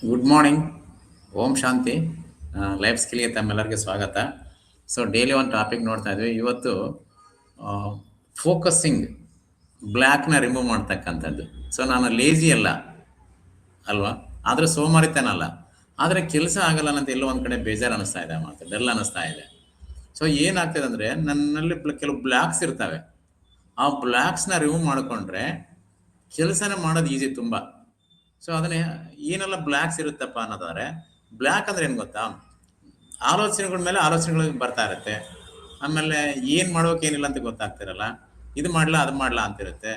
Good morning. ಓಂ ಶಾಂತಿ. Life ಸ್ಕಿಲ್ಗೆ ತಮ್ಮೆಲ್ಲರಿಗೆ ಸ್ವಾಗತ. ಸೊ ಡೈಲಿ ಒಂದು ಟಾಪಿಕ್ ನೋಡ್ತಾ ಇದ್ವಿ. ಇವತ್ತು ಫೋಕಸ್ಸಿಂಗ್ ಬ್ಲ್ಯಾಕ್ನ ರಿಮೂವ್ ಮಾಡ್ತಕ್ಕಂಥದ್ದು. ಸೊ ನಾನು ಲೇಜಿ ಅಲ್ಲ ಅಲ್ವಾ, ಆದರೆ ಸೋಮಾರಿತನಲ್ಲ, ಆದರೆ ಕೆಲಸ ಆಗಲ್ಲ ಅಂತ ಎಲ್ಲೋ ಒಂದು ಕಡೆ ಬೇಜಾರು ಅನ್ನಿಸ್ತಾ ಇದೆ, ಮಾತು ಡಲ್ ಅನ್ನಿಸ್ತಾ ಇದೆ. ಸೊ ಏನಾಗ್ತದೆ ಅಂದರೆ ನನ್ನಲ್ಲಿ ಕೆಲವು ಬ್ಲ್ಯಾಕ್ಸ್ ಇರ್ತವೆ. ಆ ಬ್ಲ್ಯಾಕ್ಸ್ನ ರಿಮೂವ್ ಮಾಡಿಕೊಂಡ್ರೆ ಕೆಲಸನೇ ಮಾಡೋದು ಈಸಿ ತುಂಬ. ಸೊ ಅದನ್ನೇ ಏನೆಲ್ಲ ಬ್ಲ್ಯಾಕ್ಸ್ ಇರುತ್ತಪ್ಪ ಅನ್ನೋದಾದ್ರೆ, ಬ್ಲ್ಯಾಕ್ ಅಂದ್ರೆ ಏನು ಗೊತ್ತಾ, ಆಲೋಚನೆಗಳ ಮೇಲೆ ಆಲೋಚನೆಗಳು ಬರ್ತಾ ಇರುತ್ತೆ. ಆಮೇಲೆ ಏನು ಮಾಡೋಕೇನಿಲ್ಲ ಅಂತ ಗೊತ್ತಾಗ್ತಿರಲ್ಲ, ಇದು ಮಾಡ್ಲಾ ಅದು ಮಾಡ್ಲಾ ಅಂತಿರುತ್ತೆ.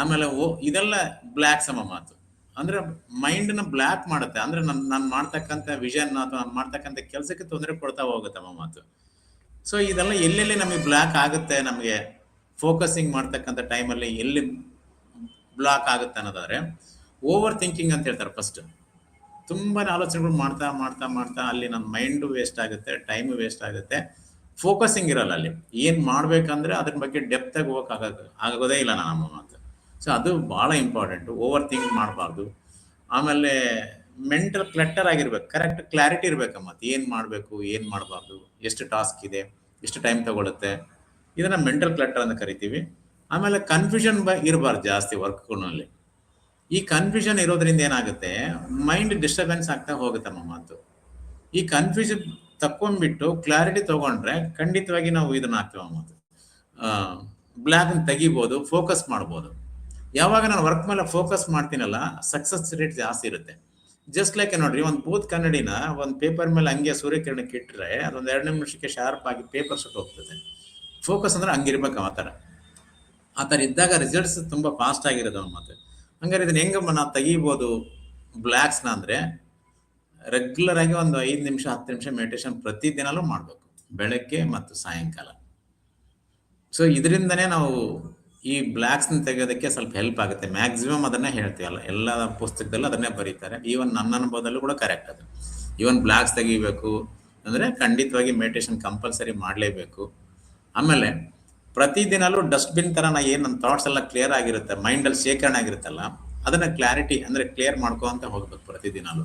ಆಮೇಲೆ ಇದೆಲ್ಲ ಬ್ಲ್ಯಾಕ್ ಸಮ ಮಾತು. ಅಂದ್ರೆ ಮೈಂಡ್ನ ಬ್ಲ್ಯಾಕ್ ಮಾಡುತ್ತೆ. ಅಂದ್ರೆ ನಾನು ಮಾಡ್ತಕ್ಕಂಥ ವಿಷನ್ ಅಥವಾ ನಾನು ಮಾಡ್ತಕ್ಕಂಥ ಕೆಲಸಕ್ಕೆ ತೊಂದರೆ ಕೊಡ್ತಾ ಹೋಗುತ್ತಮ್ಮ ಮಾತು. ಸೊ ಇದೆಲ್ಲ ಎಲ್ಲೆಲ್ಲಿ ನಮಗೆ ಬ್ಲ್ಯಾಕ್ ಆಗುತ್ತೆ, ನಮಗೆ ಫೋಕಸಿಂಗ್ ಮಾಡ್ತಕ್ಕಂಥ ಟೈಮಲ್ಲಿ ಎಲ್ಲಿ ಬ್ಲಾಕ್ ಆಗುತ್ತೆ ಅನ್ನೋದಾದ್ರೆ, ಓವರ್ ಥಿಂಕಿಂಗ್ ಅಂತ ಹೇಳ್ತಾರೆ. ಫಸ್ಟ್ ತುಂಬಾ ಆಲೋಚನೆಗಳು ಮಾಡ್ತಾ ಮಾಡ್ತಾ ಮಾಡ್ತಾ ಅಲ್ಲಿ ನನ್ನ ಮೈಂಡು ವೇಸ್ಟ್ ಆಗುತ್ತೆ, ಟೈಮ್ ವೇಸ್ಟ್ ಆಗುತ್ತೆ, ಫೋಕಸಿಂಗ್ ಇರಲ್ಲ. ಅಲ್ಲಿ ಏನು ಮಾಡ್ಬೇಕಂದ್ರೆ ಅದ್ರ ಬಗ್ಗೆ ಡೆಪ್ತ್ ಆಗಿ ಆಗೋದೇ ಇಲ್ಲ ನಮ್ಮ ಮಾತು. ಸೊ ಅದು ಭಾಳ ಇಂಪಾರ್ಟೆಂಟು. ಓವರ್ ಥಿಂಕ್ ಮಾಡಬಾರ್ದು. ಆಮೇಲೆ ಮೆಂಟಲ್ ಕ್ಲಟ್ಟರ್ ಆಗಿರ್ಬೇಕು, ಕರೆಕ್ಟ್ ಕ್ಲಾರಿಟಿ ಇರ್ಬೇಕಮ್ಮ. ಏನು ಮಾಡಬೇಕು, ಏನು ಮಾಡಬಾರ್ದು, ಎಷ್ಟು ಟಾಸ್ಕ್ ಇದೆ, ಎಷ್ಟು ಟೈಮ್ ತಗೊಳುತ್ತೆ, ಇದನ್ನ ಮೆಂಟಲ್ ಕ್ಲಟ್ಟರ್ ಅಂತ ಕರಿತೀವಿ. ಆಮೇಲೆ ಕನ್ಫ್ಯೂಷನ್ ಇರಬಾರ್ದು ಜಾಸ್ತಿ ವರ್ಕ್ಗಳಲ್ಲಿ. ಈ ಕನ್ಫ್ಯೂಷನ್ ಇರೋದ್ರಿಂದ ಏನಾಗುತ್ತೆ, ಮೈಂಡ್ ಡಿಸ್ಟರ್ಬೆನ್ಸ್ ಆಗ್ತಾ ಹೋಗುತ್ತಮ್ಮ ಮಾತು. ಈ ಕನ್ಫ್ಯೂಷನ್ ತಕ್ಕೊಂಡ್ಬಿಟ್ಟು ಕ್ಲಾರಿಟಿ ತಗೊಂಡ್ರೆ ಖಂಡಿತವಾಗಿ ನಾವು ಇದನ್ನ ಆಗ್ತೇವೆ ಮಾತು. ಬ್ಲ್ಯಾಕ್ ತೆಗಿಬೋದು, ಫೋಕಸ್ ಮಾಡ್ಬೋದು. ಯಾವಾಗ ನಾನು ವರ್ಕ್ ಮೇಲೆ ಫೋಕಸ್ ಮಾಡ್ತೀನಲ್ಲ, ಸಕ್ಸಸ್ ರೇಟ್ ಜಾಸ್ತಿ ಇರುತ್ತೆ. ಜಸ್ಟ್ ಲೈಕ್ ನೋಡ್ರಿ, ಒಂದು ಬೂತ್ ಕನ್ನಡಿನ ಒಂದು ಪೇಪರ್ ಮೇಲೆ ಹಂಗೆ ಸೂರ್ಯಕಿರಣಕ್ಕೆ ಇಟ್ಟರೆ ಅದೊಂದು 2 ನಿಮಿಷಕ್ಕೆ ಶಾರ್ಪ್ ಆಗಿ ಪೇಪರ್ ಸುಟ್ಟು ಹೋಗ್ತದೆ. ಫೋಕಸ್ ಅಂದ್ರೆ ಹಂಗಿರ್ಬೇಕು ಆ ಥರ ಇದ್ದಾಗ ರಿಸಲ್ಟ್ಸ್ ತುಂಬಾ ಫಾಸ್ಟ್ ಆಗಿರೋದು ಮತ್ತೆ. ಹಂಗಾರೆ ಇದನ್ನ ಹೆಂಗಮ್ಮ ನಾವು ತೆಗಿಬೋದು ಬ್ಲ್ಯಾಕ್ಸ್ನ ಅಂದ್ರೆ, ರೆಗ್ಯುಲರ್ ಆಗಿ ಒಂದು 5 ನಿಮಿಷ 10 ನಿಮಿಷ ಮೆಡಿಟೇಷನ್ ಪ್ರತಿದಿನಲೂ ಮಾಡಬೇಕು, ಬೆಳಗ್ಗೆ ಮತ್ತು ಸಾಯಂಕಾಲ. ಸೊ ಇದರಿಂದನೇ ನಾವು ಈ ಬ್ಲ್ಯಾಕ್ಸ್ನ ತೆಗೆಯೋದಕ್ಕೆ ಸ್ವಲ್ಪ ಹೆಲ್ಪ್ ಆಗುತ್ತೆ. ಮ್ಯಾಕ್ಸಿಮಮ್ ಅದನ್ನೇ ಹೇಳ್ತೀವಲ್ಲ, ಎಲ್ಲ ಪುಸ್ತಕದಲ್ಲೂ ಅದನ್ನೇ ಬರೀತಾರೆ. ಈವನ್ ನನ್ನ ಅನುಭವದಲ್ಲೂ ಕೂಡ ಕರೆಕ್ಟ್ ಅದು. ಈವನ್ ಬ್ಲ್ಯಾಕ್ಸ್ ತೆಗಿಬೇಕು ಅಂದ್ರೆ ಖಂಡಿತವಾಗಿ ಮೆಡಿಟೇಷನ್ ಕಂಪಲ್ಸರಿ ಮಾಡಲೇಬೇಕು. ಆಮೇಲೆ ಪ್ರತಿದಿನಲೂ ಡಸ್ಟ್ಬಿನ್ ತರ ಏನು ನನ್ನ ಥಾಟ್ಸ್ ಎಲ್ಲ ಕ್ಲಿಯರ್ ಆಗಿರುತ್ತೆ, ಮೈಂಡಲ್ಲಿ ಶೇಖರಣೆ ಆಗಿರುತ್ತಲ್ಲ, ಅದನ್ನ ಕ್ಲಾರಿಟಿ ಅಂದ್ರೆ ಕ್ಲಿಯರ್ ಮಾಡ್ಕೊಂತ ಹೋಗ್ಬೇಕು ಪ್ರತಿದಿನಲೂ.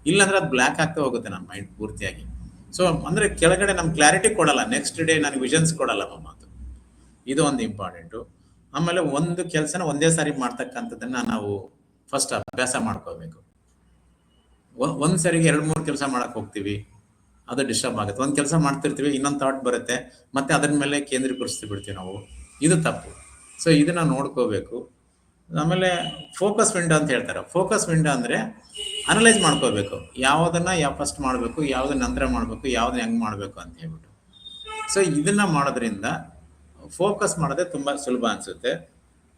ಇಲ್ಲಾಂದ್ರೆ ಅದು ಬ್ಲ್ಯಾಕ್ ಆಗ್ತಾ ಹೋಗುತ್ತೆ ನನ್ನ ಮೈಂಡ್ ಪೂರ್ತಿಯಾಗಿ. ಸೊ ಅಂದ್ರೆ ಕೆಳಗಡೆ ನಮ್ಗೆ ಕ್ಲಾರಿಟಿ ಕೊಡಲ್ಲ, ನೆಕ್ಸ್ಟ್ ಡೇ ನನಗೆ ವಿಷನ್ಸ್ ಕೊಡಲ್ಲ ಮಾತು. ಇದು ಒಂದು ಇಂಪಾರ್ಟೆಂಟು. ಆಮೇಲೆ ಒಂದು ಕೆಲಸನ ಒಂದೇ ಸಾರಿ ಮಾಡ್ತಕ್ಕಂಥದ್ದನ್ನ ನಾವು ಫಸ್ಟ್ ಅಭ್ಯಾಸ ಮಾಡ್ಕೋಬೇಕು. ಒಂದ್ ಸರಿಗೆ 2-3 ಕೆಲಸ ಮಾಡಕ್ ಹೋಗ್ತೀವಿ, ಅದು ಡಿಸ್ಟರ್ಬ್ ಆಗುತ್ತೆ. ಒಂದು ಕೆಲಸ ಮಾಡ್ತಿರ್ತೀವಿ, ಇನ್ನೊಂದು ಥಾಟ್ ಬರುತ್ತೆ, ಮತ್ತೆ ಅದ್ರ ಮೇಲೆ ಕೇಂದ್ರೀಕರಿಸ್ತಿ ಬಿಡ್ತೀವಿ ನಾವು. ಇದು ತಪ್ಪು. ಸೊ ಇದನ್ನ ನೋಡ್ಕೋಬೇಕು. ಆಮೇಲೆ ಫೋಕಸ್ ವಿಂಡೋ ಅಂತ ಹೇಳ್ತಾರೆ. ಫೋಕಸ್ ವಿಂಡೋ ಅಂದ್ರೆ ಅನಲೈಸ್ ಮಾಡ್ಕೋಬೇಕು, ಯಾವುದನ್ನ ಫಸ್ಟ್ ಮಾಡಬೇಕು, ಯಾವ್ದನ್ನ ನಂತರ ಮಾಡಬೇಕು, ಯಾವ್ದನ್ನ ಹೆಂಗ್ ಮಾಡಬೇಕು ಅಂತ ಹೇಳ್ಬಿಟ್ಟು. ಸೊ ಇದನ್ನ ಮಾಡೋದ್ರಿಂದ ಫೋಕಸ್ ಮಾಡೋದೇ ತುಂಬಾ ಸುಲಭ ಅನ್ಸುತ್ತೆ.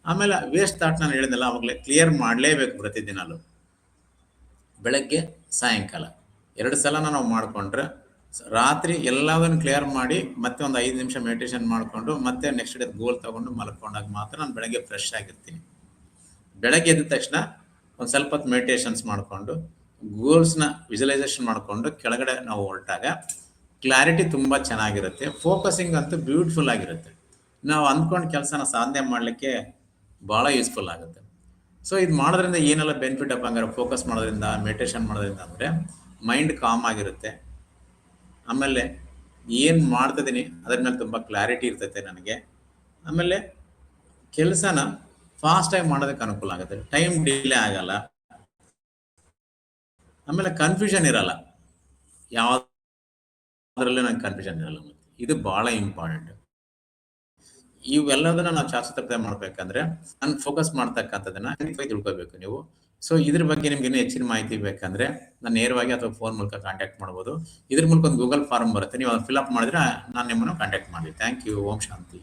ಆಮೇಲೆ ವೇಸ್ಟ್ ಥಾಟ್ ನಾನು ಹೇಳಿದ್ನಲ್ಲ, ಅವಾಗಲೇ ಕ್ಲಿಯರ್ ಮಾಡಲೇಬೇಕು ಪ್ರತಿದಿನಲೂ, ಬೆಳಗ್ಗೆ ಸಾಯಂಕಾಲ 2 ಸಲ ನಾವು ಮಾಡ್ಕೊಂಡ್ರೆ, ರಾತ್ರಿ ಎಲ್ಲದನ್ನು ಕ್ಲಿಯರ್ ಮಾಡಿ ಮತ್ತೆ ಒಂದು 5 ನಿಮಿಷ ಮೆಡಿಟೇಷನ್ ಮಾಡಿಕೊಂಡು ಮತ್ತೆ ನೆಕ್ಸ್ಟ್ ಡೇ ಗೋಲ್ ತಗೊಂಡು ಮಲ್ಕೊಂಡಾಗ ಮಾತ್ರ ನಾನು ಬೆಳಗ್ಗೆ ಫ್ರೆಶ್ ಆಗಿರ್ತೀನಿ. ಬೆಳಗ್ಗೆ ಎದ್ದ ತಕ್ಷಣ ಒಂದು ಸ್ವಲ್ಪ ಹೊತ್ತು ಮೆಡಿಟೇಷನ್ಸ್ ಮಾಡಿಕೊಂಡು ಗೋಲ್ಸ್ನ ವಿಜುವಲೈಸೇಷನ್ ಮಾಡಿಕೊಂಡು ಕೆಳಗಡೆ ನಾವು ಹೊರಟಾಗ ಕ್ಲಾರಿಟಿ ತುಂಬ ಚೆನ್ನಾಗಿರುತ್ತೆ. ಫೋಕಸಿಂಗ್ ಅಂತೂ ಬ್ಯೂಟಿಫುಲ್ ಆಗಿರುತ್ತೆ. ನಾವು ಅಂದ್ಕೊಂಡು ಕೆಲಸನ ಸಾಧನೆ ಮಾಡಲಿಕ್ಕೆ ಭಾಳ ಯೂಸ್ಫುಲ್ ಆಗುತ್ತೆ. ಸೊ ಇದು ಮಾಡೋದ್ರಿಂದ ಏನೆಲ್ಲ ಬೆನಿಫಿಟ್ ಅಪ್ಪ ಹಂಗಾರೆ, ಫೋಕಸ್ ಮಾಡೋದ್ರಿಂದ, ಮೆಡಿಟೇಷನ್ ಮಾಡೋದ್ರಿಂದ ಅಂದರೆ ಮೈಂಡ್ ಕಾಮ್ ಆಗಿರುತ್ತೆ. ಆಮೇಲೆ ಏನು ಮಾಡ್ತಿದ್ದೀನಿ ಅದ್ರ ಮೇಲೆ ತುಂಬ ಕ್ಲಾರಿಟಿ ಇರ್ತೈತೆ ನನಗೆ. ಆಮೇಲೆ ಕೆಲಸನ ಫಾಸ್ಟಾಗಿ ಮಾಡೋದಕ್ಕೆ ಅನುಕೂಲ ಆಗುತ್ತೆ, ಟೈಮ್ ಡಿಲೇ ಆಗಲ್ಲ. ಆಮೇಲೆ ಕನ್ಫ್ಯೂಷನ್ ಇರಲ್ಲ, ಯಾವುದ್ರಲ್ಲೂ ನಂಗೆ ಕನ್ಫ್ಯೂಷನ್ ಇರಲ್ಲ. ಮತ್ತೆ ಇದು ಭಾಳ ಇಂಪಾರ್ಟೆಂಟ್. ಇವೆಲ್ಲದನ್ನ ನಾವು ಶಾಶ್ವತ ಮಾಡ್ಬೇಕಂದ್ರೆ ನಾನು ಫೋಕಸ್ ಮಾಡ್ತಕ್ಕಂಥದ್ದನ್ನ ತಿಳ್ಕೋಬೇಕು ನೀವು. ಸೊ ಇದ್ರ ಬಗ್ಗೆ ನಿಮ್ಗೆ ಇನ್ನೂ ಹೆಚ್ಚಿನ ಮಾಹಿತಿ ಬೇಕಂದ್ರೆ ನಾನು ನೇರವಾಗಿ ಅಥವಾ ಫೋನ್ ಮೂಲಕ ಕಾಂಟ್ಯಾಕ್ಟ್ ಮಾಡ್ಬೋದು. ಇದ್ರ ಮೂಲಕ ಒಂದು ಗೂಗಲ್ ಫಾರ್ಮ್ ಬರುತ್ತೆ, ನೀವು ಅದನ್ನು ಫಿಲ್ ಅಪ್ ಮಾಡಿದ್ರೆ ನಾನು ನಿಮ್ಮನ್ನು ಕಾಂಟ್ಯಾಕ್ಟ್ ಮಾಡಿ. Thank you. ಓಂ ಶಾಂತಿ.